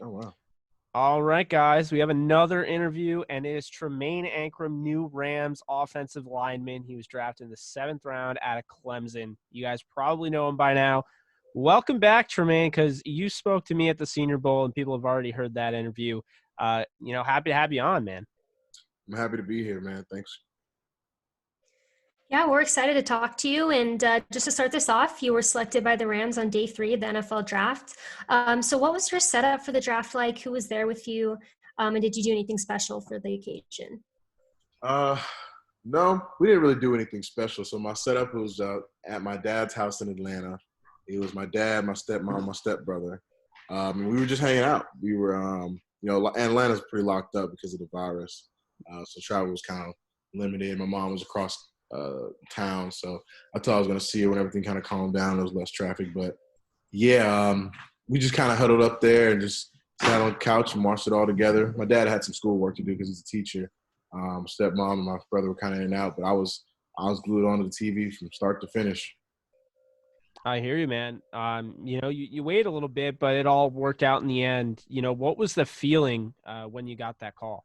Oh, wow. All right, guys, we have another interview, and it is Tremayne Anchrum, new Rams offensive lineman. He was drafted in the 7th round out of Clemson. You guys probably know him by now. Welcome back, Tremayne, because you spoke to me at the Senior Bowl, and people have already heard that interview. Happy to have you on, man. I'm happy to be here, man. Thanks. Yeah, we're excited to talk to you. And just to start this off, you were selected by the Rams on day 3 of the NFL draft. So, what was your setup for the draft like? Who was there with you? And did you do anything special for the occasion? Uh, no, we didn't really do anything special. So my setup was at my dad's house in Atlanta. It was my dad, my stepmom, my stepbrother. And we were just hanging out. We were, Atlanta's pretty locked up because of the virus. So travel was kind of limited. My mom was across town. So I thought I was going to see her when everything kind of calmed down. There was less traffic. But yeah, we just kind of huddled up there and just sat on the couch and watched it all together. My dad had some schoolwork to do because he's a teacher. Stepmom and my brother were kind of in and out, but I was glued onto the TV from start to finish. I hear you, man. You wait a little bit, but it all worked out in the end. What was the feeling when you got that call?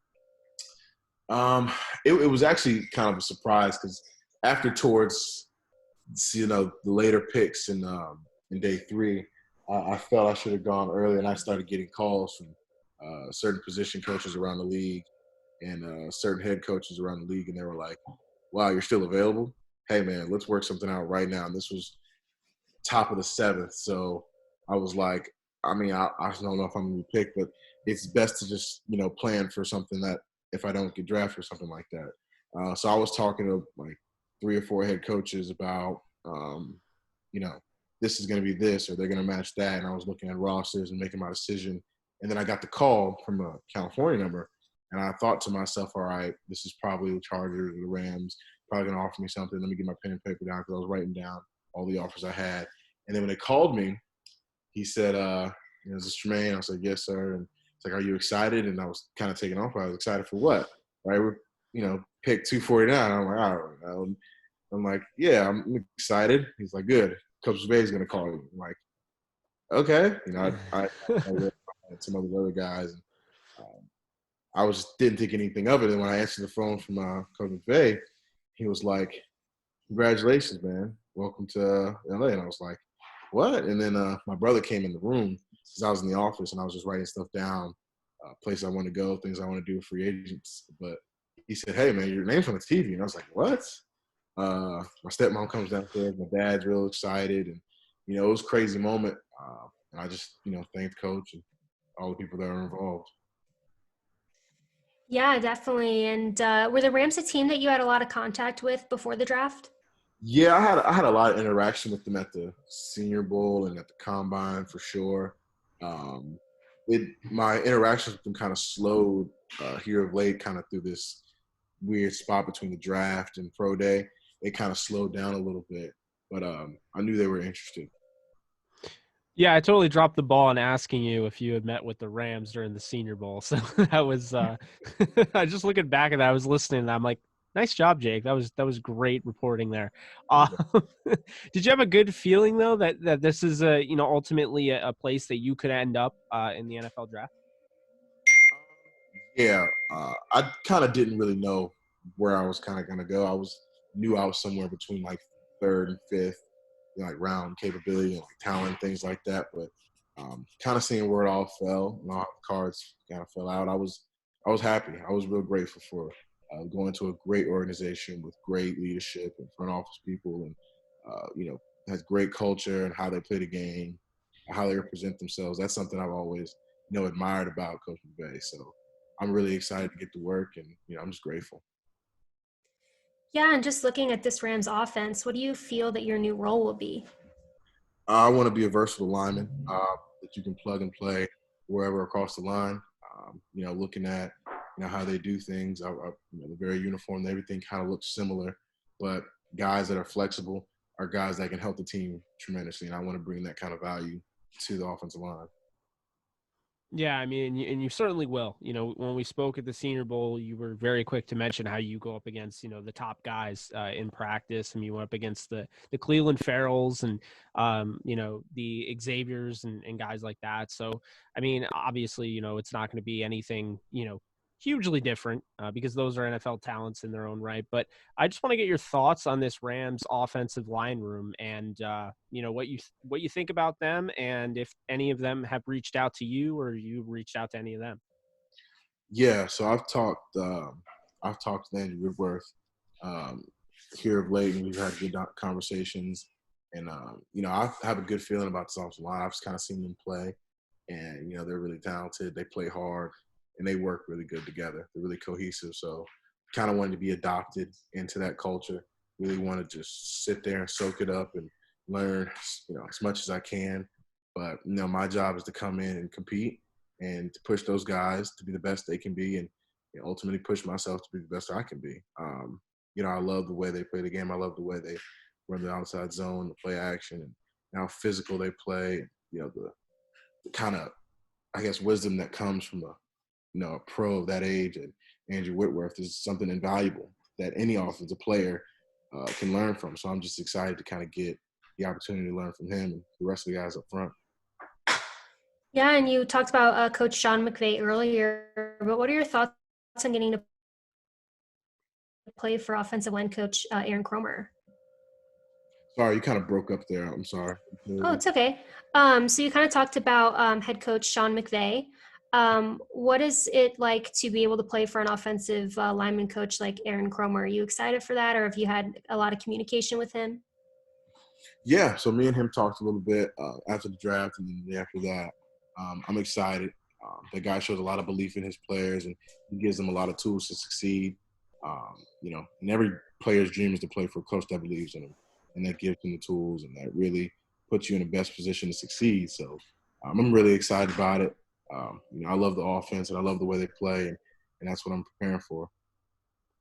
Um, it was actually kind of a surprise because after towards the later picks in day 3, I felt I should have gone earlier, and I started getting calls from certain position coaches around the league and certain head coaches around the league, and they were like, "Wow, you're still available? Hey, man, let's work something out right now." And this was top of the 7th, so I was like, I mean, I don't know if I'm gonna be picked, but it's best to just plan for something that if I don't get drafted or something like that. So I was talking to like 3 or 4 head coaches about, you know, this is going to be this or they're going to match that. And I was looking at rosters and making my decision. And then I got the call from a California number. And I thought to myself, all right, this is probably the Chargers or the Rams, probably going to offer me something. Let me get my pen and paper down because I was writing down all the offers I had. And then when they called me, he said, is this Tremayne? I was like, yes, sir. And it's like, are you excited? And I was kind of taken off. I was excited for what? Right? We're, pick 249. I'm like, I don't know. I'm like, yeah, I'm excited. He's like, good. Coach Bay is going to call you. I'm like, okay. I read some of the other guys. And, I didn't think anything of it. And when I answered the phone from Coach Bay, he was like, congratulations, man. Welcome to LA. And I was like, what? And then my brother came in the room because I was in the office and I was just writing stuff down, places I want to go, things I want to do with free agents. But he said, hey, man, your name's on the TV. And I was like, what? My stepmom comes downstairs. My dad's real excited. And, it was a crazy moment. And I just, thanked Coach and all the people that are involved. Yeah, definitely. And were the Rams a team that you had a lot of contact with before the draft? Yeah, I had a lot of interaction with them at the Senior Bowl and at the Combine for sure. Um, my interactions with them kind of slowed here of late, kind of through this weird spot between the draft and pro day. It kind of slowed down a little bit, but I knew they were interested. Yeah, I totally dropped the ball in asking you if you had met with the Rams during the Senior Bowl. So that was I just looking back at that, I was listening and I'm like, nice job, Jake. That was great reporting there. Uh, did you have a good feeling though that this is ultimately a place that you could end up in the NFL draft? Yeah, I kind of didn't really know where I was kind of gonna go. Knew I was somewhere between like third and fifth, like round capability and like talent, things like that. But kind of seeing where it all fell and all the cards kind of fell out, I was happy. I was real grateful for going to a great organization with great leadership and front office people, and has great culture and how they play the game, how they represent themselves. That's something I've always admired about Coach McVay. So I'm really excited to get to work, and I'm just grateful. Yeah, and just looking at this Rams offense, what do you feel that your new role will be? I want to be a versatile lineman that you can plug and play wherever across the line. Looking at how they do things, they're very uniform. Everything kind of looks similar, but guys that are flexible are guys that can help the team tremendously, and I want to bring that kind of value to the offensive line. Yeah, I mean, and you certainly will. You know, when we spoke at the Senior Bowl, you were very quick to mention how you go up against, the top guys in practice. And you went up against the Cleveland Farrells and, the Xaviers and guys like that. So, I mean, obviously, it's not going to be anything, hugely different because those are NFL talents in their own right. But I just want to get your thoughts on this Rams offensive line room and what you think about them, and if any of them have reached out to you or you've reached out to any of them. Yeah, so I've talked to Andy Whitworth um, here of late, and we've had good conversations. And I have a good feeling about this offensive line. I've just kind of seen them play, and they're really talented. They play hard, and they work really good together. They're really cohesive. So, kind of wanted to be adopted into that culture. Really want to just sit there and soak it up and learn, as much as I can. But my job is to come in and compete and to push those guys to be the best they can be, and ultimately push myself to be the best I can be. I love the way they play the game. I love the way they run the outside zone, the play action, and how physical they play. The kind of, I guess, wisdom that comes from a pro of that age, and Andrew Whitworth is something invaluable that any offensive player can learn from. So I'm just excited to kind of get the opportunity to learn from him and the rest of the guys up front. Yeah, and you talked about Coach Sean McVay earlier, but what are your thoughts on getting to play for offensive line coach Aaron Cromer? Sorry, you kind of broke up there. I'm sorry. Oh, it's okay. So you kind of talked about head coach Sean McVay. What is it like to be able to play for an offensive lineman coach like Aaron Cromer? Are you excited for that, or have you had a lot of communication with him? Yeah, so me and him talked a little bit after the draft, and then the day after that. I'm excited. That guy shows a lot of belief in his players, and he gives them a lot of tools to succeed. And every player's dream is to play for a coach that believes in them, and that gives them the tools, and that really puts you in the best position to succeed. So I'm really excited about it. I love the offense, and I love the way they play, and that's what I'm preparing for.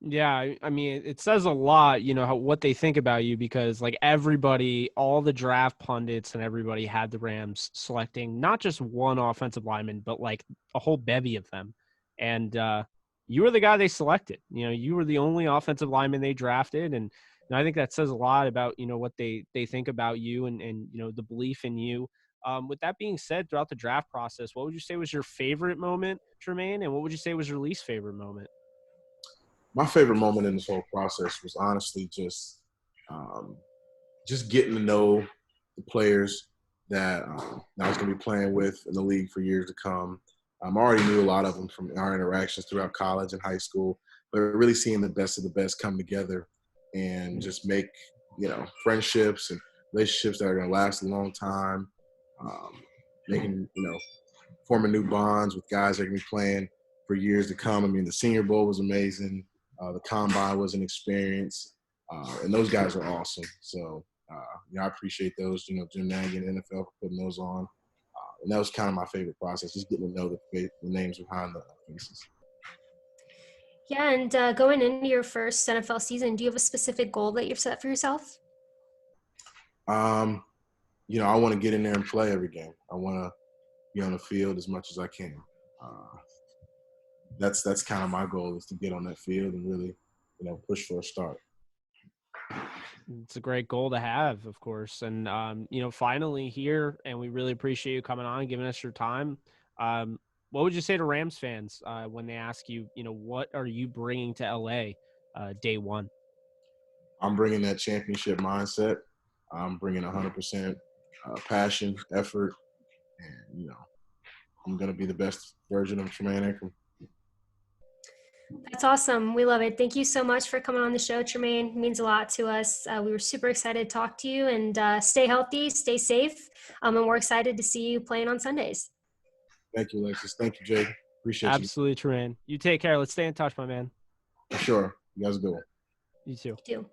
Yeah, I mean, it says a lot, what they think about you, because like everybody, all the draft pundits and everybody had the Rams selecting not just one offensive lineman, but like a whole bevy of them. And you were the guy they selected. You were the only offensive lineman they drafted, and I think that says a lot about what they think about you and the belief in you. With that being said, throughout the draft process, what would you say was your favorite moment, Tremayne, and what would you say was your least favorite moment? My favorite moment in this whole process was honestly um, just getting to know the players that I was going to be playing with in the league for years to come. I already knew a lot of them from our interactions throughout college and high school, but really seeing the best of the best come together and just make, friendships and relationships that are going to last a long time. Making, forming new bonds with guys that are going to be playing for years to come. I mean, the Senior Bowl was amazing. The Combine was an experience. And those guys are awesome. So, I appreciate those, Jim Nagy and NFL for putting those on. And that was kind of my favorite process, just getting to know the names behind the faces. Yeah, and going into your first NFL season, do you have a specific goal that you've set for yourself? I want to get in there and play every game. I want to be on the field as much as I can. That's kind of my goal, is to get on that field and really, push for a start. It's a great goal to have, of course. And, finally here, and we really appreciate you coming on and giving us your time. What would you say to Rams fans when they ask you, what are you bringing to LA day one? I'm bringing that championship mindset. I'm bringing 100% passion, effort, and, I'm going to be the best version of Tremayne Anchrum. That's awesome. We love it. Thank you so much for coming on the show, Tremayne. It means a lot to us. We were super excited to talk to you, and stay healthy, stay safe. And we're excited to see you playing on Sundays. Thank you, Alexis. Thank you, Jay. Appreciate you. Absolutely, Tremayne. You take care. Let's stay in touch, my man. For sure. You guys are good. You too. You too.